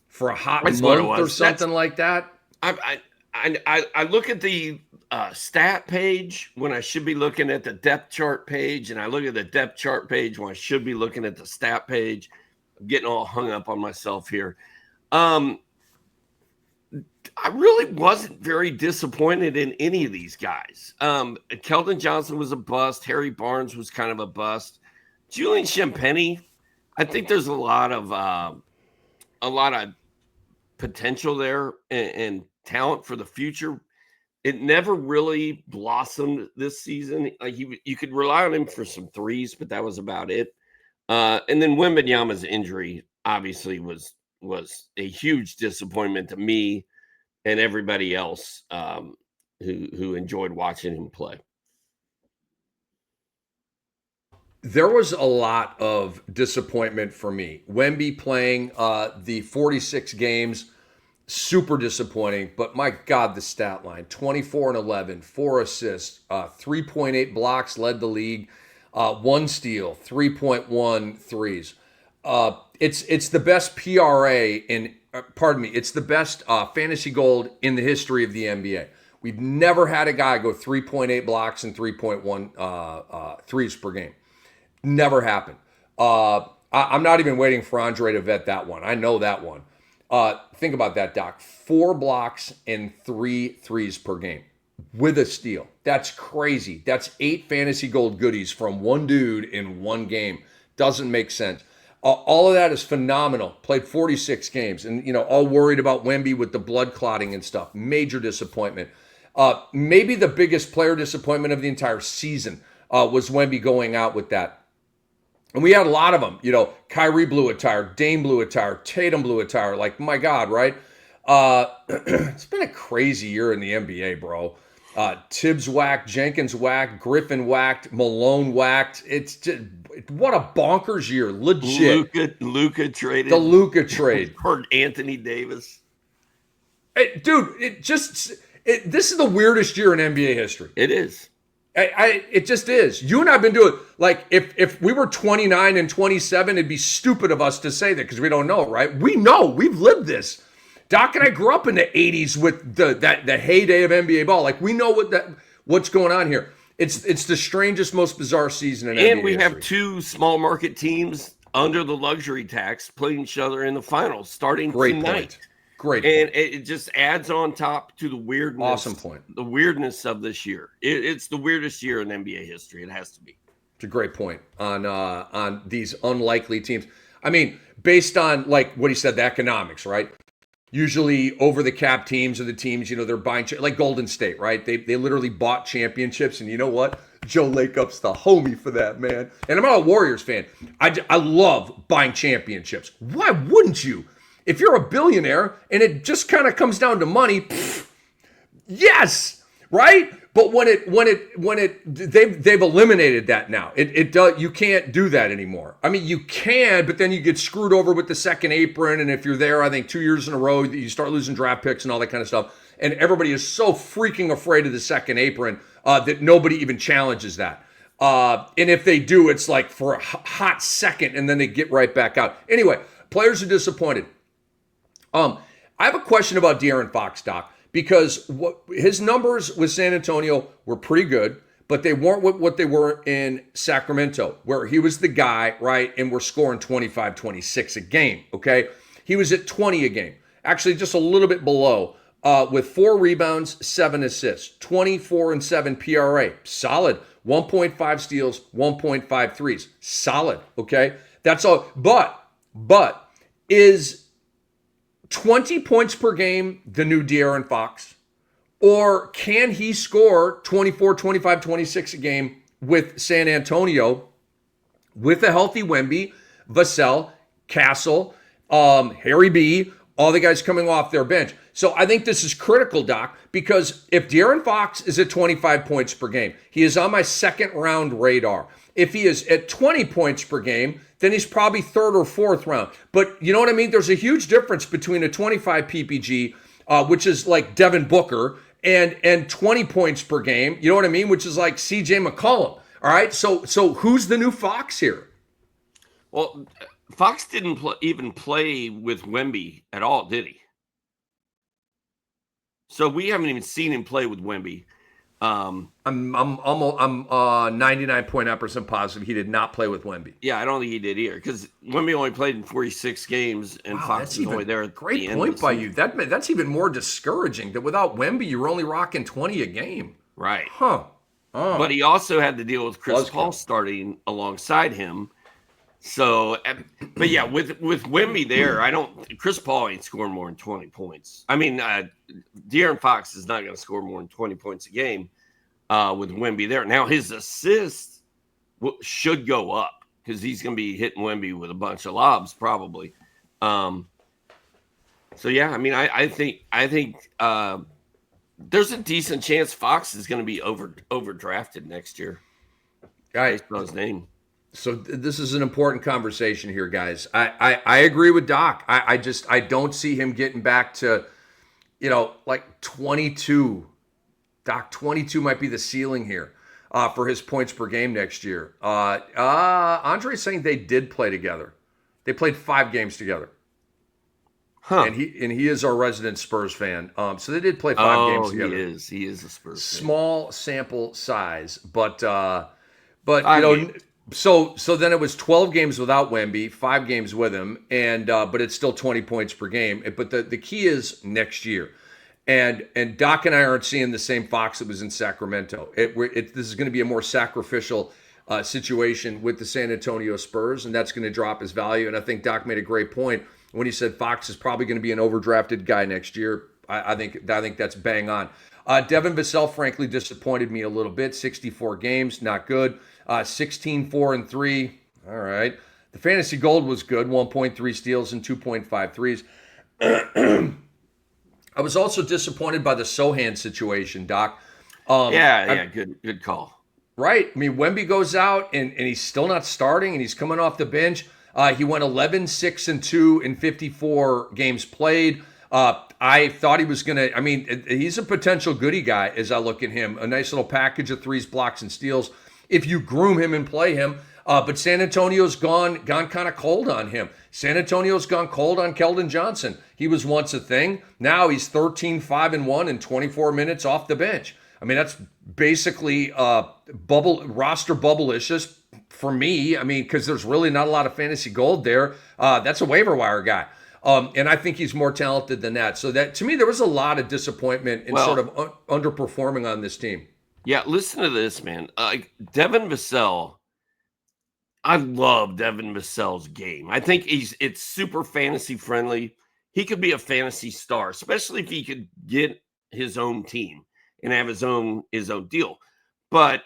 for a hot month or something like that. I look at the stat page when I should be looking at the depth chart page, and I look at the depth chart page when I should be looking at the stat page. I'm getting all hung up on myself here. I really wasn't very disappointed in any of these guys. Keldon Johnson was a bust. Harry Barnes was kind of a bust. Julian Champagnie, I think there's a lot of potential there and talent for the future. It never really blossomed this season. Like you could rely on him for some threes, but that was about it. And then Wembanyama's injury obviously was a huge disappointment to me and everybody else who enjoyed watching him play. There was a lot of disappointment for me. Wemby playing the 46 games, super disappointing. But my God, the stat line: 24 and 11, 4 assists, 3.8 blocks, led the league, 1 steal, 3.1 threes. It's the best PRA in. It's the best fantasy gold in the history of the NBA. We've never had a guy go 3.8 blocks and 3.1 threes per game. Never happened. I'm not even waiting for Andre to vet that one. I know that one. Think about that, Doc. 4 blocks and 3 threes per game with a steal. That's crazy. That's 8 fantasy gold goodies from one dude in one game. Doesn't make sense. All of that is phenomenal. Played 46 games, and all worried about Wemby with the blood clotting and stuff. Major disappointment. Maybe the biggest player disappointment of the entire season was Wemby going out with that. And we had a lot of them. Kyrie blew a tire, Dame blew a tire, Tatum blew a tire. Like, my God, right? It's been a crazy year in the NBA, bro. Tibbs whacked, Jenkins whacked, Griffin whacked, Malone whacked. It's just, what a bonkers year, legit. Luka traded. The Luka trade. For Anthony Davis. Dude, this is the weirdest year in NBA history. It is. It just is. You and I have been doing, like, if we were 29 and 27, it'd be stupid of us to say that because we don't know, right? We know. We've lived this. Doc and I grew up in the 80s with the heyday of NBA ball. Like, we know what's going on here. It's the strangest, most bizarre season in NBA And we history. have 2 small market teams under the luxury tax playing each other in the finals starting Great tonight. point. Great And point. it just adds on top to the weirdness. Awesome point. The weirdness of this year. It's the weirdest year in NBA history. It has to be. It's a great point on these unlikely teams. I mean, based on like what he said, the economics, right? Usually over the cap teams are the teams, they're buying, like Golden State, right? They literally bought championships. And you know what? Joe Lakeup's the homie for that, man. And I'm not a Warriors fan. I love buying championships. Why wouldn't you? If you're a billionaire and it just kind of comes down to money, yes, right? But they've eliminated that now. It does, you can't do that anymore. I mean, you can, but then you get screwed over with the second apron. And if you're there, I think 2 years in a row, you start losing draft picks and all that kind of stuff. And everybody is so freaking afraid of the second apron that nobody even challenges that. And if they do, it's like for a hot second, and then they get right back out. Anyway, players are disappointed. I have a question about De'Aaron Fox, Doc, because his numbers with San Antonio were pretty good, but they weren't what they were in Sacramento, where he was the guy, right, and we're scoring 25, 26 a game, okay? He was at 20 a game, actually just a little bit below, with 4 rebounds, 7 assists, 24 and 7 PRA, solid, 1.5 steals, 1.5 threes, solid, okay? That's all, but is 20 points per game the new De'Aaron Fox? Or can he score 24, 25, 26 a game with San Antonio with a healthy Wemby, Vassell, Castle, Harry B., all the guys coming off their bench? So I think this is critical, Doc, because if De'Aaron Fox is at 25 points per game, he is on my second round radar. If he is at 20 points per game, then he's probably third or fourth round. But you know what I mean? There's a huge difference between a 25 PPG, which is like Devin Booker, and 20 points per game. You know what I mean? Which is like CJ McCollum. All right. So who's the new Fox here? Well, Fox didn't even play with Wemby at all, did he? So we haven't even seen him play with Wemby. I'm 99.9% positive he did not play with Wemby. Yeah, I don't think he did either, because Wemby only played in 46 games, and Fox is only there at great the end point by you. That's even more discouraging, that without Wemby, you're only rocking 20 a game. Right. Huh. Oh. But he also had to deal with Chris Paul starting alongside him. So, but yeah, with Wemby there, Chris Paul ain't scoring more than 20 points. I mean, De'Aaron Fox is not going to score more than 20 points a game with Wemby there. Now, his assists should go up because he's going to be hitting Wemby with a bunch of lobs probably. So, yeah, I mean, I think there's a decent chance Fox is going to be overdrafted next year. Guys, based on his name. So this is an important conversation here, guys. I agree with Doc. I don't see him getting back to, like 22. Doc, 22 might be the ceiling here for his points per game next year. Andre's saying they did play together. They played 5 games together. Huh. And he is our resident Spurs fan. So they did play 5 games together. He is a Spurs fan. Small sample size, but So then it was 12 games without Wemby, 5 games with him, and but it's still 20 points per game. But the key is next year, and Doc and I aren't seeing the same Fox that was in Sacramento. This is going to be a more sacrificial situation with the San Antonio Spurs, and that's going to drop his value. And I think Doc made a great point when he said Fox is probably going to be an overdrafted guy next year. I think that's bang on. Devin Vassell, frankly, disappointed me a little bit. 64 games, not good. 16, 4, and 3. All right. The fantasy gold was good. 1.3 steals and 2.5 threes. I was also disappointed by the Sohan situation, Doc. Good call. Right. I mean, Wemby goes out and he's still not starting, and he's coming off the bench. He went 11, 6, and 2 in 54 games played. I thought he was going to, he's a potential goodie guy as I look at him. A nice little package of threes, blocks, and steals if you groom him and play him. But San Antonio's gone kind of cold on him. San Antonio's gone cold on Keldon Johnson. He was once a thing. Now he's 13, 5, and 1 in 24 minutes off the bench. I mean, that's basically roster bubble-icious for me. I mean, because there's really not a lot of fantasy gold there. That's a waiver wire guy. And I think he's more talented than that. So that, to me, there was a lot of disappointment and sort of underperforming on this team. Yeah, listen to this, man. Devin Vassell. I love Devin Vassell's game. I think it's super fantasy friendly. He could be a fantasy star, especially if he could get his own team and have his own deal. But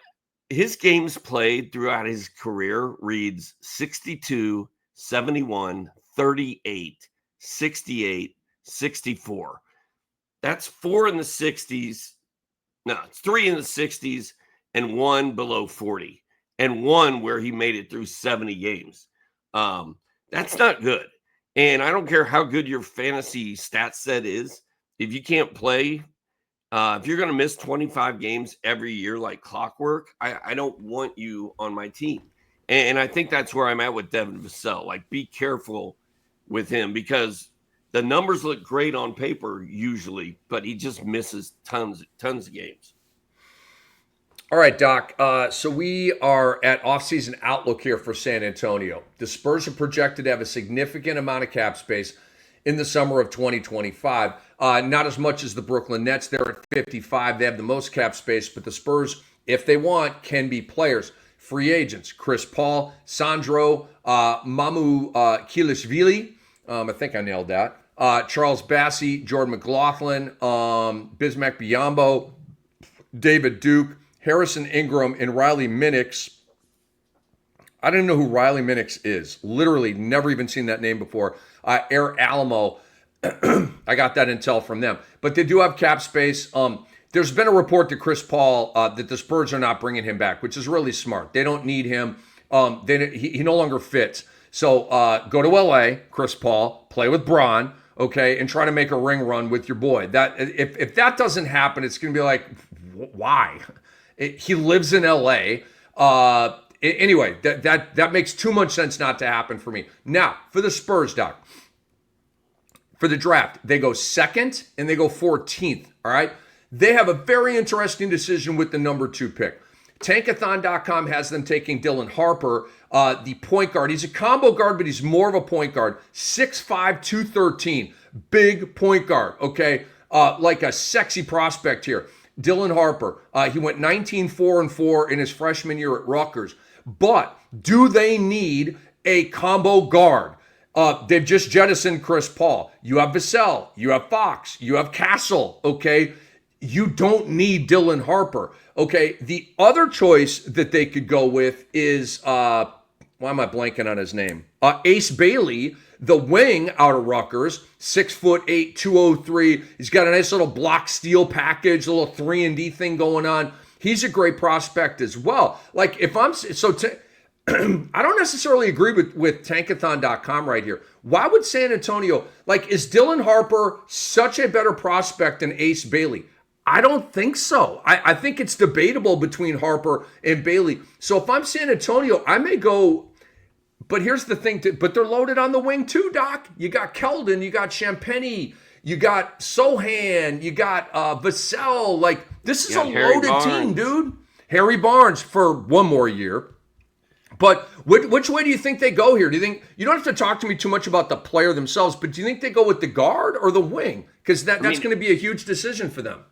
his games played throughout his career reads 62, 71, 38, 68, 64. That's 4 in the 60s. No, it's 3 in the 60s and 1 below 40. And 1 where he made it through 70 games. That's not good. And I don't care how good your fantasy stat set is. If you can't play, if you're going to miss 25 games every year like clockwork, I don't want you on my team. And I think that's where I'm at with Devin Vassell. Like, be careful with him because the numbers look great on paper usually, but he just misses tons of games. All right, Doc. So we are at offseason outlook here for San Antonio. The Spurs are projected to have a significant amount of cap space in the summer of 2025. Not as much as the Brooklyn Nets. They're at 55. They have the most cap space, but the Spurs, if they want, can be players. Free agents: Chris Paul, Sandro, Mamu Kilishvili. I think I nailed that. Charles Bassey, Jordan McLaughlin, Bismack Biyombo, David Duke, Harrison Ingram, and Riley Minix. I didn't know who Riley Minix is. Literally never even seen that name before. Air Alamo. I got that intel from them. But they do have cap space. There's been a report to Chris Paul that the Spurs are not bringing him back, which is really smart. They don't need him. He no longer fits. So go to LA, Chris Paul, play with Bron, okay, and try to make a ring run with your boy. That if that doesn't happen, it's going to be like, why? He lives in LA. Anyway, that makes too much sense not to happen for me. Now, for the Spurs, Doc, for the draft, they go 2nd and they go 14th, all right? They have a very interesting decision with the number 2 pick. Tankathon.com has them taking Dylan Harper, the point guard. He's a combo guard, but he's more of a point guard. 6'5", 213. Big point guard, okay? Like a sexy prospect here. Dylan Harper, he went 19-4-4 in his freshman year at Rutgers. But do they need a combo guard? They've just jettisoned Chris Paul. You have Vassell, you have Fox, you have Castle, okay? You don't need Dylan Harper, okay? The other choice that they could go with is, why am I blanking on his name? Ace Bailey, the wing out of Rutgers, 6'8", 203. He's got a nice little block steal package, a little 3-and-D thing going on. He's a great prospect as well. Like, if I'm I don't necessarily agree with Tankathon.com right here. Why would San Antonio, like, is Dylan Harper such a better prospect than Ace Bailey? I don't think so. I think it's debatable between Harper and Bailey. So if I'm San Antonio, I may go. But here's the thing, but they're loaded on the wing too, Doc. You got Keldon, you got Champagny, you got Sohan, you got Vassell. Like, this is a loaded team, dude. Harry Barnes for one more year. But which way do you think they go here? Do you think, you don't have to talk to me too much about the player themselves, but do you think they go with the guard or the wing? Because that's going to be a huge decision for them.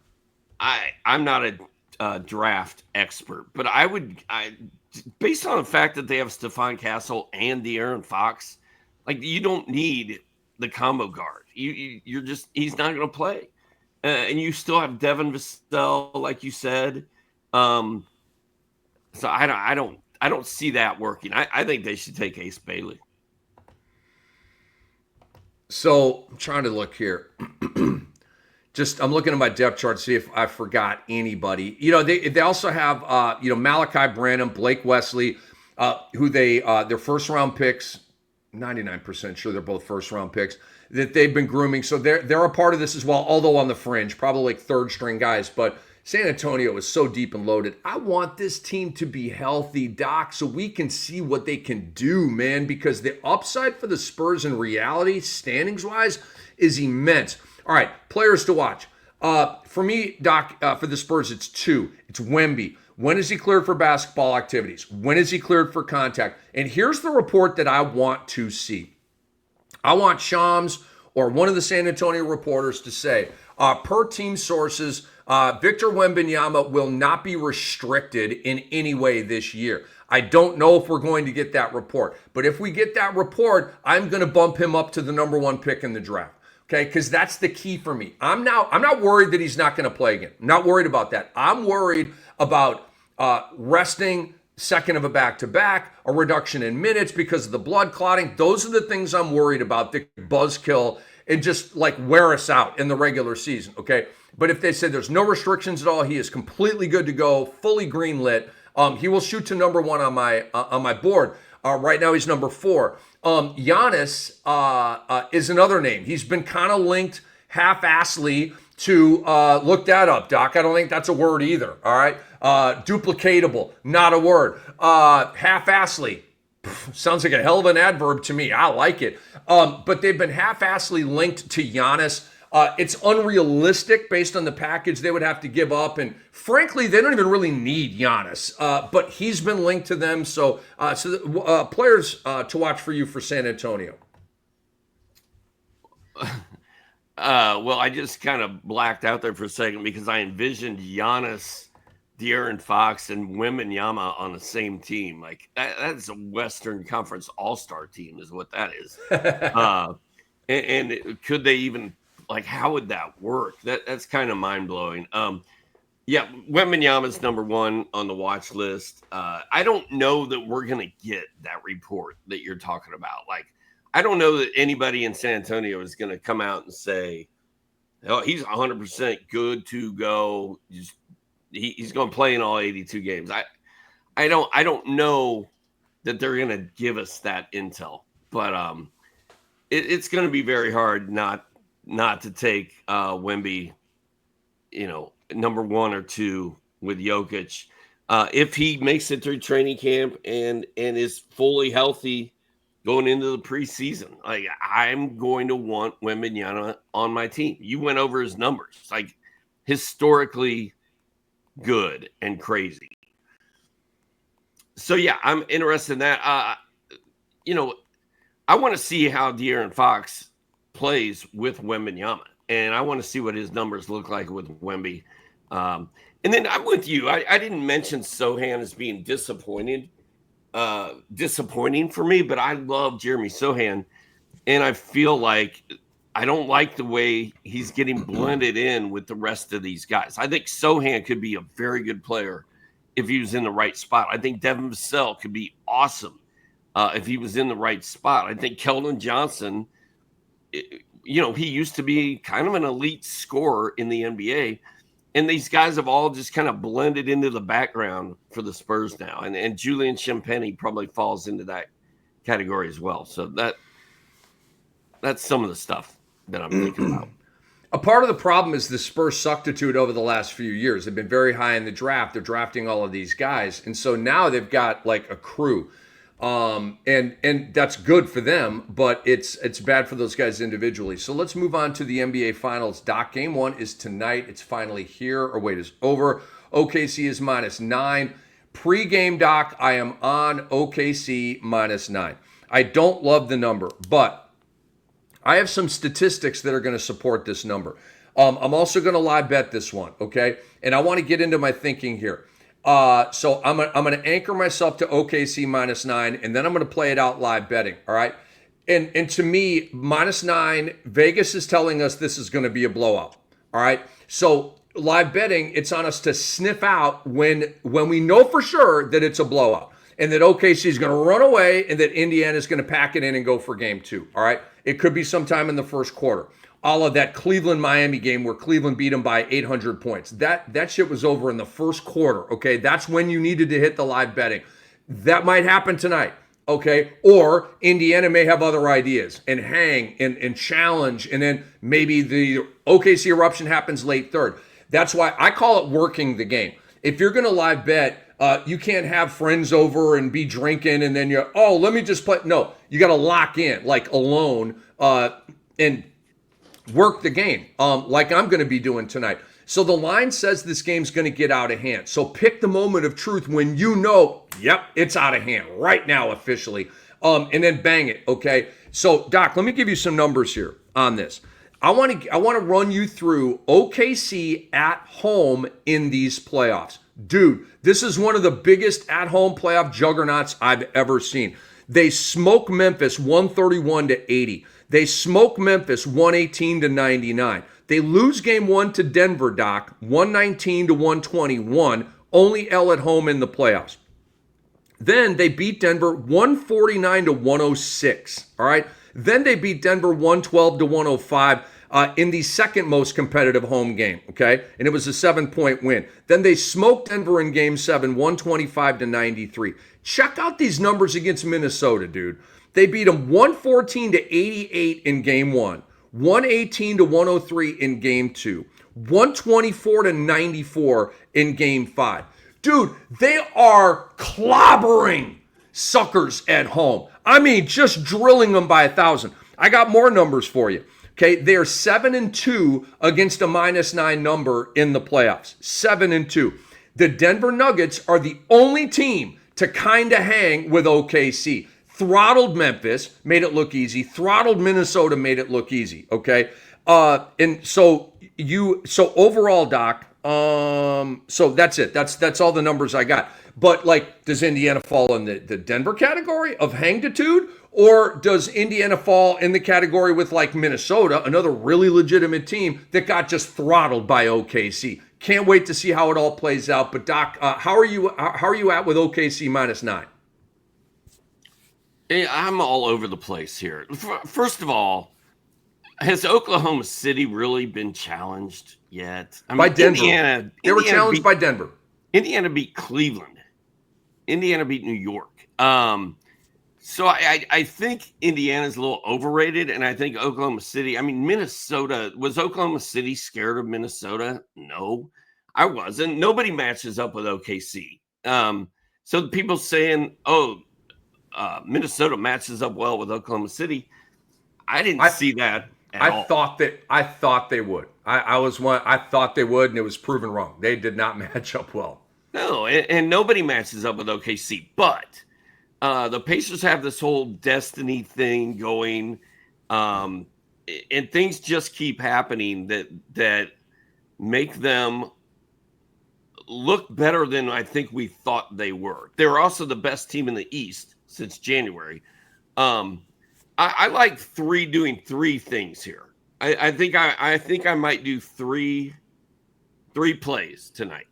I'm not a draft expert, but I based on the fact that they have Stephon Castle and De'Aaron Fox, like, you don't need the combo guard. You're just, he's not going to play, and you still have Devin Vassell, like you said. So I don't see that working. I think they should take Ace Bailey. So I'm trying to look here. I'm looking at my depth chart to see if I forgot anybody. You know, they also have Malachi Branham, Blake Wesley, who their first round picks. 99% sure they're both first round picks that they've been grooming. So they're a part of this as well, although on the fringe, probably like third string guys. But San Antonio is so deep and loaded. I want this team to be healthy, Doc, so we can see what they can do, man, because the upside for the Spurs in reality, standings-wise, is immense. All right, players to watch. For me, Doc, for the Spurs, it's 2. It's Wemby. When is he cleared for basketball activities? When is he cleared for contact? And here's the report that I want to see. I want Shams or one of the San Antonio reporters to say, per team sources, Victor Wembanyama will not be restricted in any way this year. I don't know if we're going to get that report, but if we get that report, I'm going to bump him up to the number 1 pick in the draft. Okay, because that's the key for me. I'm not worried that he's not going to play again. I'm not worried about that. I'm worried about resting second of a back-to-back, a reduction in minutes because of the blood clotting. Those are the things I'm worried about that could buzzkill and just like wear us out in the regular season, okay? But if they say there's no restrictions at all, he is completely good to go, fully green-lit, he will shoot to number 1 on my board. Right now he's number 4. Giannis is another name. He's been kind of linked half-assly to, look that up, Doc. I don't think that's a word either, all right? Duplicatable, not a word. Half-assly, sounds like a hell of an adverb to me. I like it. But they've been half-assly linked to Giannis. It's unrealistic based on the package they would have to give up. And frankly, they don't even really need Giannis. But he's been linked to them. So players to watch for you for San Antonio. Well, I just kind of blacked out there for a second because I envisioned Giannis, De'Aaron Fox, and Wembanyama on the same team. Like that's a Western Conference All-Star team is what that is. And could they even, like, how would that work? That's kind of mind-blowing. Yeah, Wembanyama's number 1 on the watch list. I don't know that we're going to get that report that you're talking about. Like, I don't know that anybody in San Antonio is going to come out and say, oh, he's 100% good to go. He's going to play in all 82 games. I don't know that they're going to give us that intel, but it's going to be very hard not to take Wemby, number 1 or 2 with Jokic. If he makes it through training camp and is fully healthy going into the preseason, like, I'm going to want Wembanyama on my team. You went over his numbers, like historically good and crazy. So yeah, I'm interested in that. I want to see how De'Aaron Fox plays with Wembanyama, and I want to see what his numbers look like with Wemby. And then I'm with you. I didn't mention Sohan as being disappointing for me, but I love Jeremy Sohan, and I feel like I don't like the way he's getting blended in with the rest of these guys. I think Sohan could be a very good player if he was in the right spot. I think Devin Vassell could be awesome if he was in the right spot. I think Keldon Johnson, he used to be kind of an elite scorer in the NBA, and these guys have all just kind of blended into the background for the Spurs now. And Julian Champagnie probably falls into that category as well. So that's some of the stuff that I'm thinking about. A part of the problem is the Spurs suctitude over the last few years. They've been very high in the draft. They're drafting all of these guys. And so now they've got like a crew. And that's good for them, but it's bad for those guys individually. So let's move on to the NBA Finals. Doc, game 1 is tonight. It's finally here. Our wait is over. OKC is -9. Pre-game, Doc, I am on OKC -9. I don't love the number, but I have some statistics that are going to support this number. I'm also going to live bet this one, okay? And I want to get into my thinking here. So I'm going to anchor myself to OKC -9, and then I'm going to play it out live betting, all right? And to me, -9, Vegas is telling us this is going to be a blowout, all right? So live betting, it's on us to sniff out when we know for sure that it's a blowout and that OKC is going to run away and that Indiana is going to pack it in and go for game 2, all right? It could be sometime in the first quarter. All of that Cleveland-Miami game where Cleveland beat them by 800 points. That shit was over in the first quarter, okay? That's when you needed to hit the live betting. That might happen tonight, okay? Or Indiana may have other ideas and hang and challenge, and then maybe the OKC eruption happens late third. That's why I call it working the game. If you're going to live bet, you can't have friends over and be drinking and then let me just play. No, you got to lock in, like alone, and work the game, like I'm going to be doing tonight. So the line says this game's going to get out of hand. So pick the moment of truth when you know, yep, it's out of hand right now officially, and then bang it, okay? So, Doc, let me give you some numbers here. on this. I want to run you through OKC at home in these playoffs. Dude, this is one of the biggest at-home playoff juggernauts I've ever seen. They smoke Memphis 131-80. They smoke Memphis 118-99. They lose game 1 to Denver, Doc, 119-121. Only L at home in the playoffs. Then they beat Denver 149-106. All right. Then they beat Denver 112-105 in the second most competitive home game. Okay. And it was a 7-point win. Then they smoked Denver in game 7, 125-93. Check out these numbers against Minnesota, dude. They beat them 114-88 in game 1, 118-103 in game 2, 124-94 in game 5. Dude, they are clobbering suckers at home. I mean, just drilling them by 1,000. I got more numbers for you. Okay, they're 7-2 against a -9 number in the playoffs. 7-2. The Denver Nuggets are the only team to kind of hang with OKC. Throttled Memphis, made it look easy. Throttled Minnesota, made it look easy. Okay, and so overall, Doc. So that's it. That's all the numbers I got. But like, does Indiana fall in the Denver category of hangitude, or does Indiana fall in the category with like Minnesota, another really legitimate team that got just throttled by OKC? Can't wait to see how it all plays out. But Doc, how are you at with OKC -9? I'm all over the place here. First of all, has Oklahoma City really been challenged yet? By Denver. They were challenged by Denver. Indiana beat Cleveland. Indiana beat New York. So I think Indiana's a little overrated, and I think Oklahoma City, Minnesota, was Oklahoma City scared of Minnesota? No, I wasn't. Nobody matches up with OKC. So the people saying, Minnesota matches up well with Oklahoma City, I didn't see that. I thought they would. I thought they would, and it was proven wrong. They did not match up well. No, and nobody matches up with OKC. But the Pacers have this whole destiny thing going, and things just keep happening that make them look better than I think we thought they were. They're also the best team in the East since January. I like doing three things here. I think I might do three plays tonight.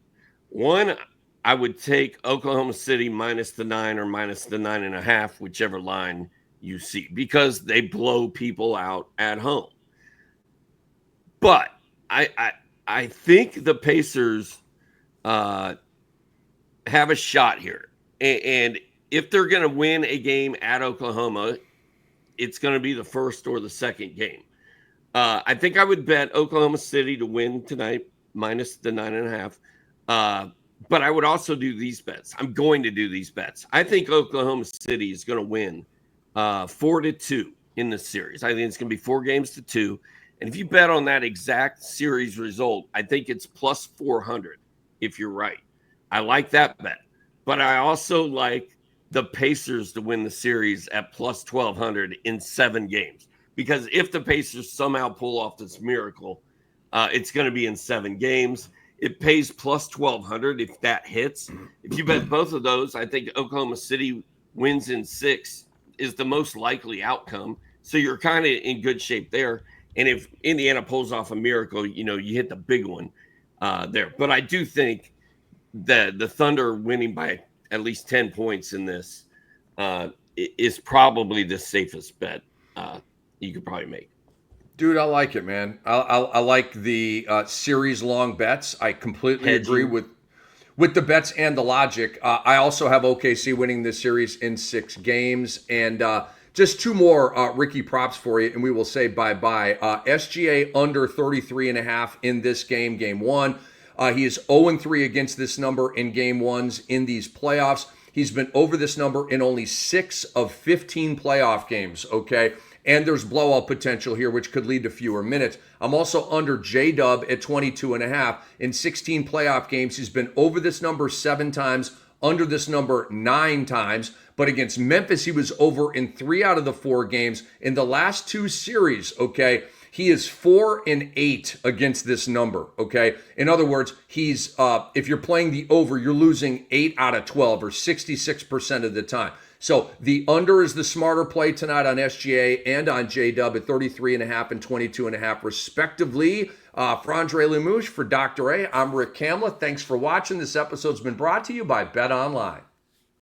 One, I would take Oklahoma City minus the 9 or minus the 9.5, whichever line you see, because they blow people out at home. But I think the Pacers have a shot here, and if they're going to win a game at Oklahoma, it's going to be the first or the second game. I think I would bet Oklahoma City to win tonight, minus the 9.5. But I would also do these bets. I'm going to do these bets. I think Oklahoma City is going to win 4-2 in this series. I think it's going to be 4-2. And if you bet on that exact series result, I think it's plus 400 if you're right. I like that bet. But I also like the Pacers to win the series at plus 1,200 in 7 games. Because if the Pacers somehow pull off this miracle, it's going to be in 7 games. It pays plus 1,200 if that hits. If you bet both of those, I think Oklahoma City wins in 6 is the most likely outcome. So you're kind of in good shape there. And if Indiana pulls off a miracle, you hit the big one there. But I do think that the Thunder winning by at least 10 points in this is probably the safest bet you could probably make. Dude, I like it, man. I like the series-long bets. I completely agree with the bets and the logic. I also have OKC winning this series in 6 games. And just 2 more Ricky props for you, and we will say bye-bye. SGA under 33.5 in this game, game 1. He is 0-3 against this number in game 1s in these playoffs. He's been over this number in only 6 of 15 playoff games, okay? And there's blowout potential here, which could lead to fewer minutes. I'm also under J-Dub at 22.5. In 16 playoff games, he's been over this number 7 times, under this number 9 times. But against Memphis, he was over in 3 out of the 4 games. In the last 2 series, okay, he is 4-8 against this number, okay? In other words, he's if you're playing the over, you're losing 8 out of 12 or 66% of the time. So the under is the smarter play tonight on SGA and on JDub at 33.5 and 22.5 respectively. For Andre Lemouche, for Dr. A, I'm Rick Kamla. Thanks for watching. This episode's been brought to you by Bet Online.